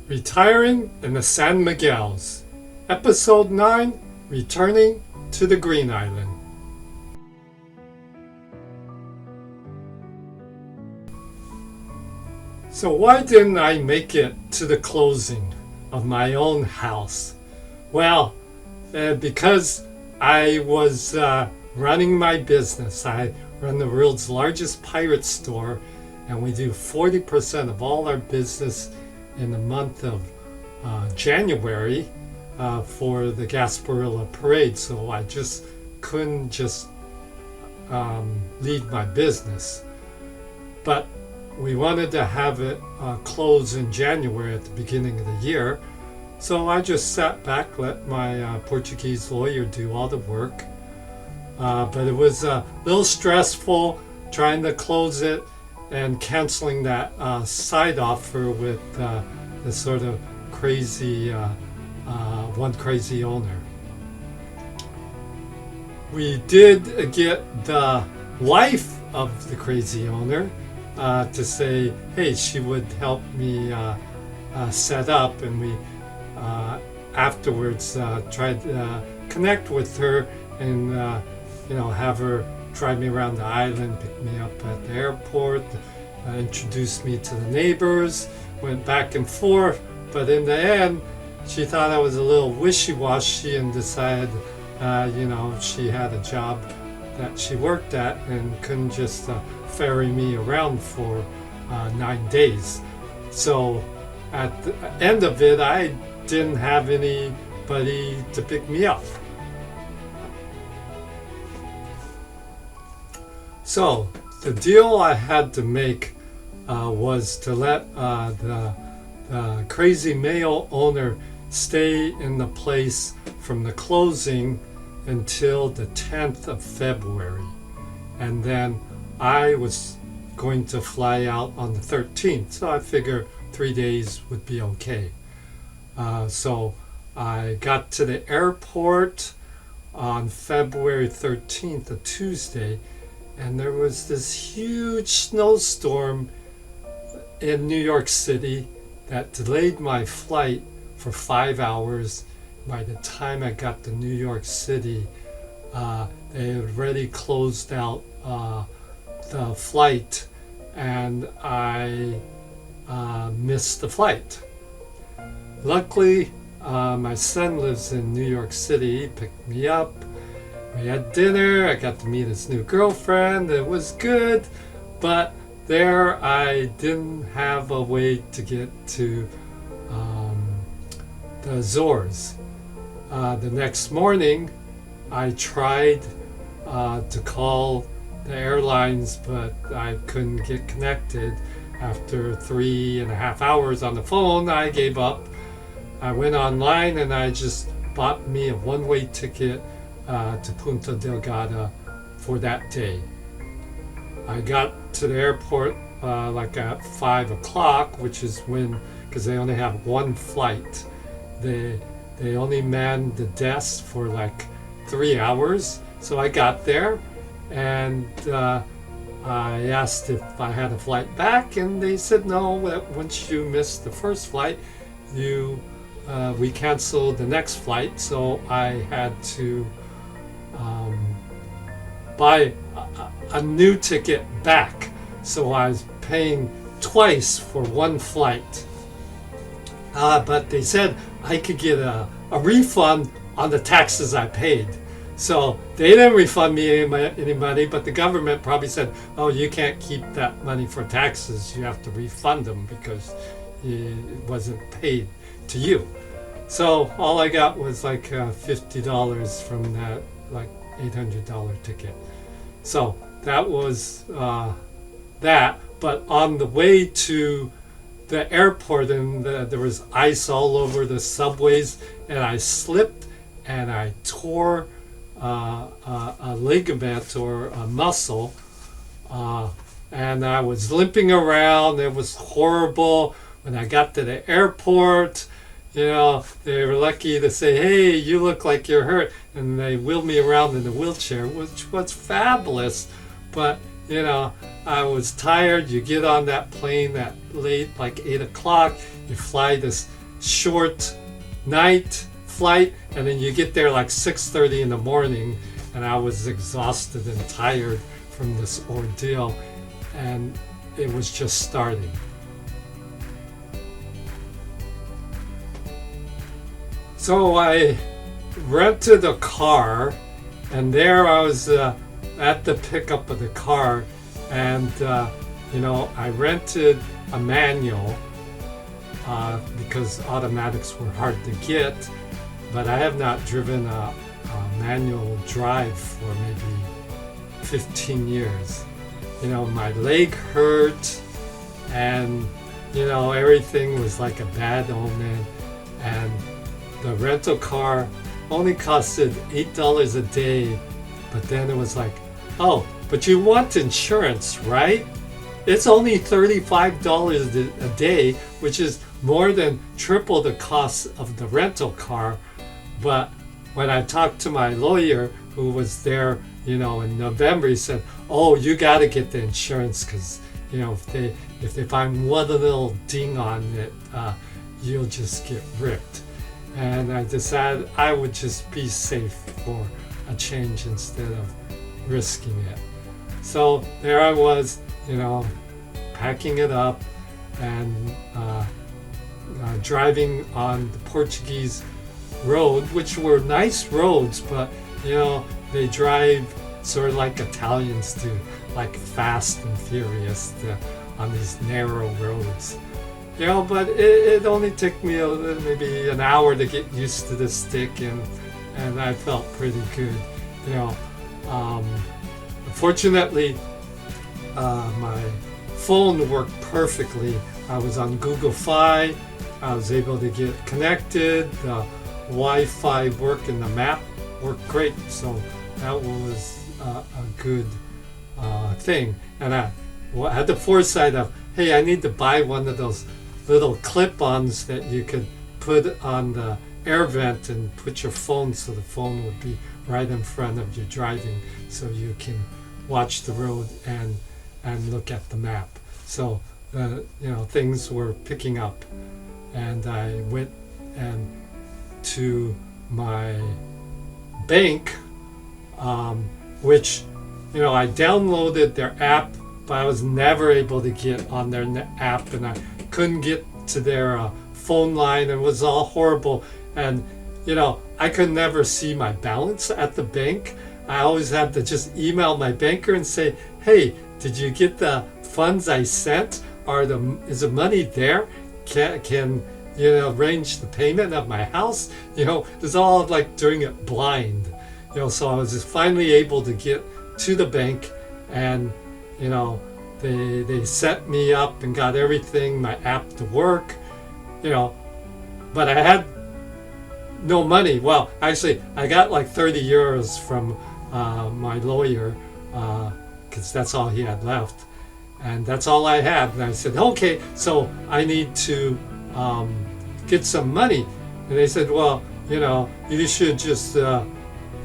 Retiring in the San Miguels. Episode 9, Returning to the Green Island. So why didn't I make it to the closing of my own house? Well, because I was running my business. I run the world's largest pirate store, and we do 40% of all our business in the month of January for the Gasparilla Parade. So I just couldn't leave my business. But we wanted to have it close in January at the beginning of the year. So I just sat back, let my Portuguese lawyer do all the work. But it was a little stressful trying to close it and canceling that side offer with the sort of crazy, one crazy owner. We did get the wife of the crazy owner to say, hey, she would help me set up, and we afterwards tried to connect with her and have her drive me around the island, pick me up at the airport, introduce me to the neighbors, went back and forth, but in the end she thought I was a little wishy-washy and decided she had a job that she worked at and couldn't just ferry me around for 9 days. So at the end of it, I didn't have anybody to pick me up. So the deal I had to make was to let the crazy male owner stay in the place from the closing until the 10th of February. And then I was going to fly out on the 13th. So I figured 3 days would be okay. So I got to the airport on February 13th, a Tuesday, and there was this huge snowstorm in New York City that delayed my flight for 5 hours. By the time I got to New York City, they had already closed out the flight, and I missed the flight. Luckily, my son lives in New York City. He picked me up. We had dinner. I got to meet his new girlfriend. It was good, but there I didn't have a way to get to the Azores. The next morning, I tried to call the airlines, but I couldn't get connected. After 3.5 hours on the phone, I gave up. I went online and I just bought me a one-way ticket to Punta Delgada for that day. I got to the airport like at 5 o'clock, which is when, because they only have one flight, they only manned the desk for like 3 hours. So I got there and I asked if I had a flight back, and they said no. Once you missed the first flight, we canceled the next flight. So I had to buy a new ticket back. So I was paying twice for one flight. But they said I could get a refund on the taxes I paid. So they didn't refund me any money, but the government probably said, oh, you can't keep that money for taxes. You have to refund them because it wasn't paid to you. So all I got was like $50 from that like $800 ticket. So that was that. But on the way to the airport, and there was ice all over the subways, and I slipped and I tore a ligament or a muscle, and I was limping around. It was horrible. When I got to the airport, they were lucky to say, hey, you look like you're hurt, and they wheeled me around in a wheelchair, which was fabulous. But I was tired. You get on that plane that late, like 8 o'clock, you fly this short night flight, and then you get there like 6:30 in the morning, and I was exhausted and tired from this ordeal, and it was just starting. So I rented a car, and there I was at the pickup of the car, and I rented a manual because automatics were hard to get, but I have not driven a manual drive for maybe 15 years. My leg hurt, and everything was like a bad omen, and the rental car only costed $8 a day, but then it was like, oh, but you want insurance, right? It's only $35 a day, which is more than triple the cost of the rental car. But when I talked to my lawyer, who was there, in November, he said, oh, you got to get the insurance, because if they find one little ding on it, you'll just get ripped. And I decided I would just be safe for a change instead of risking it. So there I was, packing it up and driving on the Portuguese road, which were nice roads, but they drive sort of like Italians do, like fast and furious on these narrow roads. But it only took me maybe an hour to get used to the stick, and I felt pretty good. Fortunately, my phone worked perfectly. I was on Google Fi. I was able to get connected. The Wi-Fi worked and the map worked great. So that was a good thing. And I had the foresight of, hey, I need to buy one of those little clip-ons that you could put on the air vent and put your phone, so the phone would be right in front of you driving, so you can watch the road and look at the map. So things were picking up, and I went to my bank, which I downloaded their app, but I was never able to get on their app, and I couldn't get to their phone line. It was all horrible, and I could never see my balance at the bank. I always had to just email my banker and say, hey, did you get the funds I sent? Is the money there? Can arrange the payment of my house? It's all like doing it blind. So I was just finally able to get to the bank, and they set me up and got everything, my app to work, but I had no money. Well, actually, I got like 30 euros from my lawyer, because that's all he had left, and that's all I had. And I said, okay, so I need to get some money. And they said, well, you should just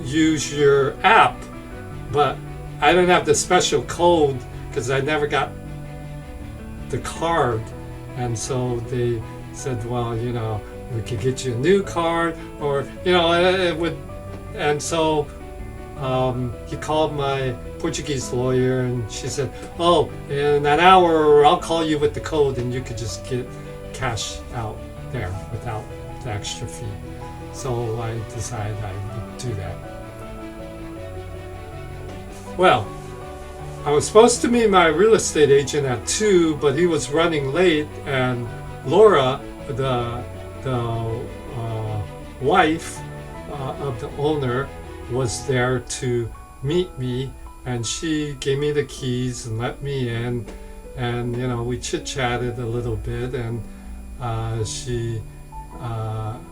use your app. But I didn't have the special code because I never got the card, and so they said, well, we could get you a new card, or it would. And so he called my Portuguese lawyer, and she said, oh, in an hour I'll call you with the code, and you could just get cash out there without the extra fee. So I decided I would do that. Well, I was supposed to meet my real estate agent at 2, but he was running late, and Laura, the wife of the owner, was there to meet me, and she gave me the keys and let me in, and we chit-chatted a little bit, and she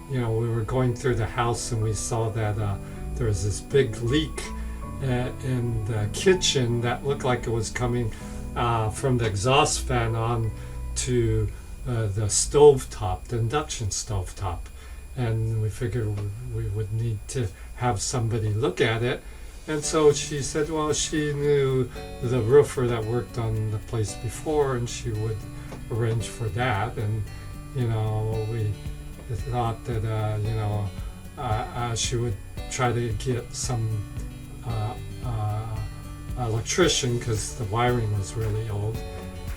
we were going through the house, and we saw that there was this big leak in the kitchen that looked like it was coming from the exhaust fan on to the stove top, the induction stove top, and we figured we would need to have somebody look at it. And so she said, well, she knew the roofer that worked on the place before, and she would arrange for that. And we thought that she would try to get some uh, electrician because the wiring was really old,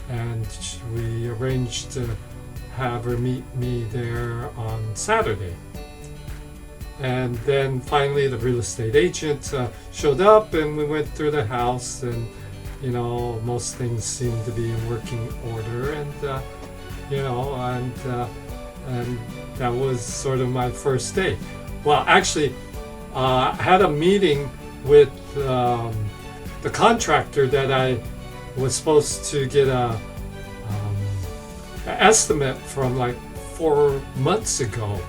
and we arranged to have her meet me there on Saturday. And then finally the real estate agent showed up, and we went through the house, and most things seemed to be in working order, and and that was sort of my first day. Well, actually, I had a meeting with the contractor that I was supposed to get an estimate from like 4 months ago.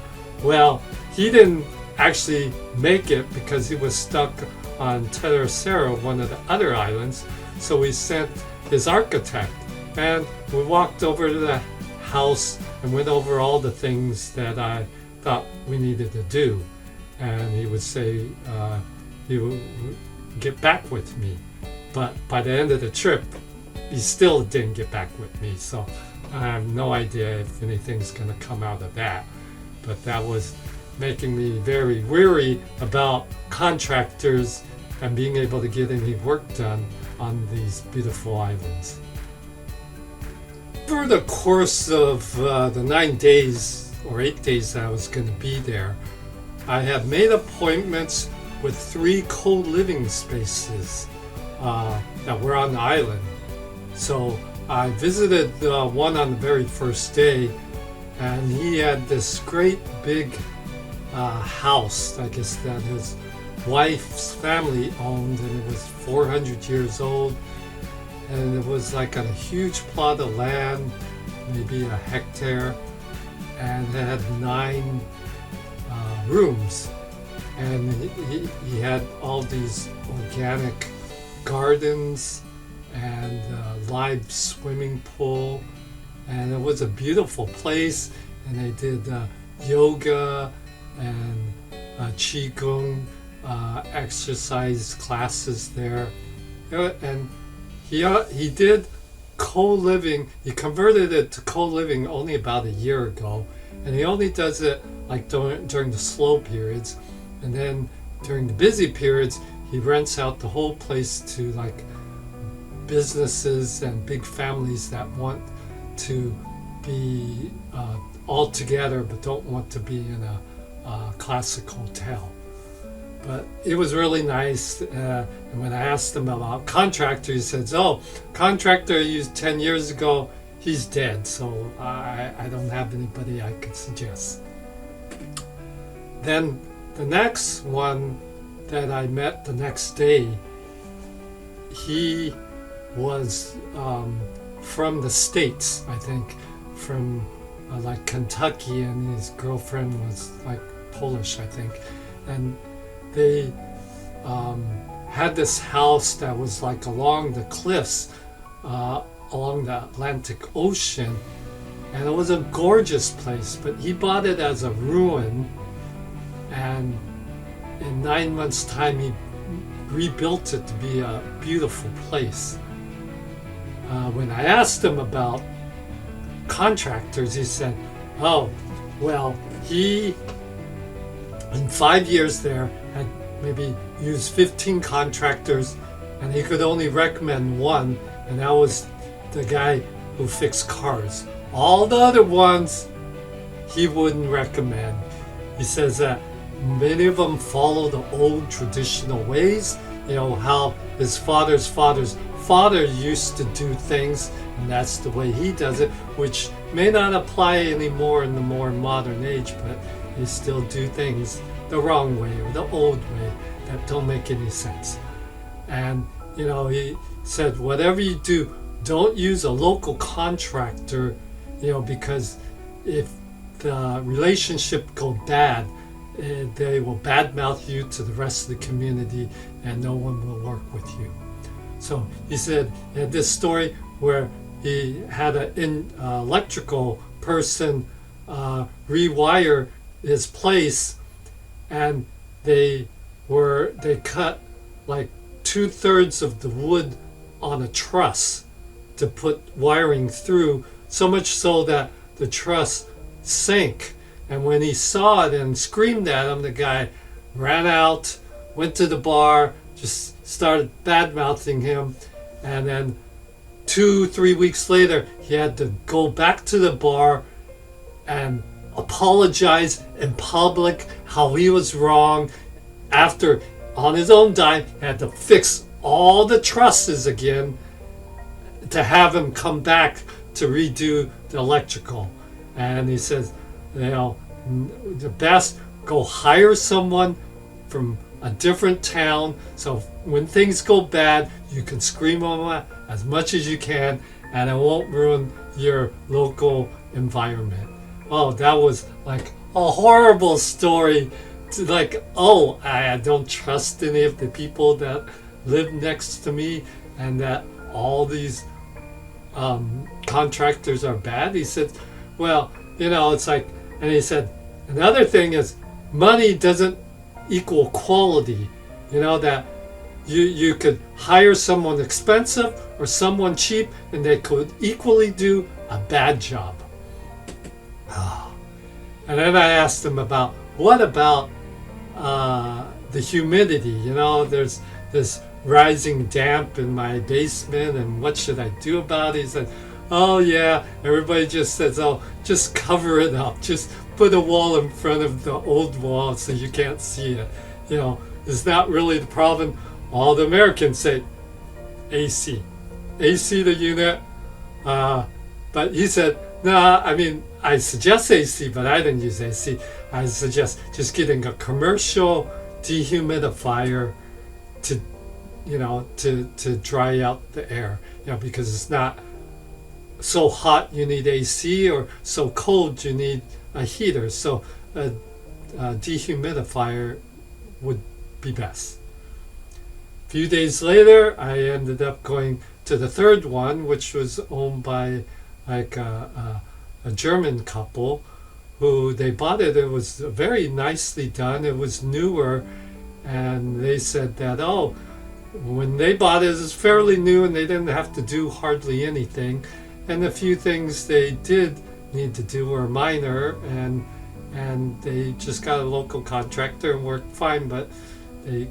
Well, he didn't actually make it because he was stuck on Tercera, one of the other islands. So we sent his architect, and we walked over to the house and went over all the things that I thought we needed to do. And he would say he would get back with me. But by the end of the trip, he still didn't get back with me. So I have no idea if anything's going to come out of that. But that was making me very weary about contractors and being able to get any work done on these beautiful islands. Over the course of the 9 days or 8 days that I was going to be there, I have made appointments with 3 co-living spaces that were on the island. So I visited one on the very first day, and he had this great big house, I guess, that his wife's family owned, and it was 400 years old, and it was like on a huge plot of land, maybe a hectare, and it had 9 rooms, and he had all these organic gardens and live swimming pool, and it was a beautiful place, and they did yoga and qigong exercise classes there, and he did co-living. He converted it to co-living only about a year ago, and he only does it like during the slow periods, and then during the busy periods he rents out the whole place to like businesses and big families that want to be all together but don't want to be in a classic hotel. But it was really nice, and when I asked him about contractor, he says, "Oh, contractor I used 10 years ago, he's dead, so I don't have anybody I could suggest." Then the next one that I met the next day, he was from the States, I think, from like Kentucky, and his girlfriend was like Polish, I think, and they had this house that was like along the cliffs, along the Atlantic Ocean, and it was a gorgeous place, but he bought it as a ruin, and in 9 months' time he rebuilt it to be a beautiful place. When I asked him about contractors, he said, "Oh, well, he in 5 years there had maybe used 15 contractors, and he could only recommend one, and that was the guy who fixed cars. All the other ones he wouldn't recommend." He says that many of them follow the old traditional ways, how his father's father used to do things, and that's the way he does it, which may not apply anymore in the more modern age, but they still do things the wrong way or the old way that don't make any sense. And he said, whatever you do, don't use a local contractor, because if the relationship goes bad, they will badmouth you to the rest of the community, and no one will work with you. So he said he had this story where he had an electrical person rewire his place, and they cut like 2/3 of the wood on a truss to put wiring through, so much so that the truss sank, And when he saw it and screamed at him, the guy ran out, went to the bar, just started bad mouthing him. And then 2-3 weeks later, he had to go back to the bar and apologize in public how he was wrong. After, on his own dime, he had to fix all the trusses again to have him come back to redo the electrical. And he says, the best, go hire someone from a different town, so when things go bad, you can scream on them as much as you can, and it won't ruin your local environment. Oh, that was like a horrible story. I don't trust any of the people that live next to me, and that all these contractors are bad. He said, well, it's like, and he said, another thing is money doesn't equal quality. That you could hire someone expensive or someone cheap, and they could equally do a bad job. And then I asked him about, what about the humidity? There's this rising damp in my basement, and what should I do about it? He said, oh yeah, everybody just says, oh, just cover it up. Just put a wall in front of the old wall so you can't see it. It's not really the problem. All the Americans say AC the unit. But he said, no, I suggest AC, but I didn't use AC. I suggest just getting a commercial dehumidifier to dry out the air, because it's not so hot you need AC, or so cold you need a heater. So a dehumidifier would be best. A few days later, I ended up going to the third one, which was owned by like a German couple who they bought it. It was very nicely done. It was newer, and they said that, when they bought it, it was fairly new and they didn't have to do hardly anything. And the few things they did need to do were minor, and they just got a local contractor and worked fine, but they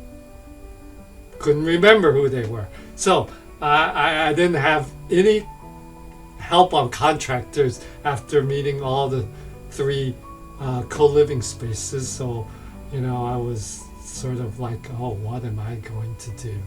couldn't remember who they were. So I didn't have any help on contractors after meeting all the 3 co-living spaces. So, I was sort of like, what am I going to do?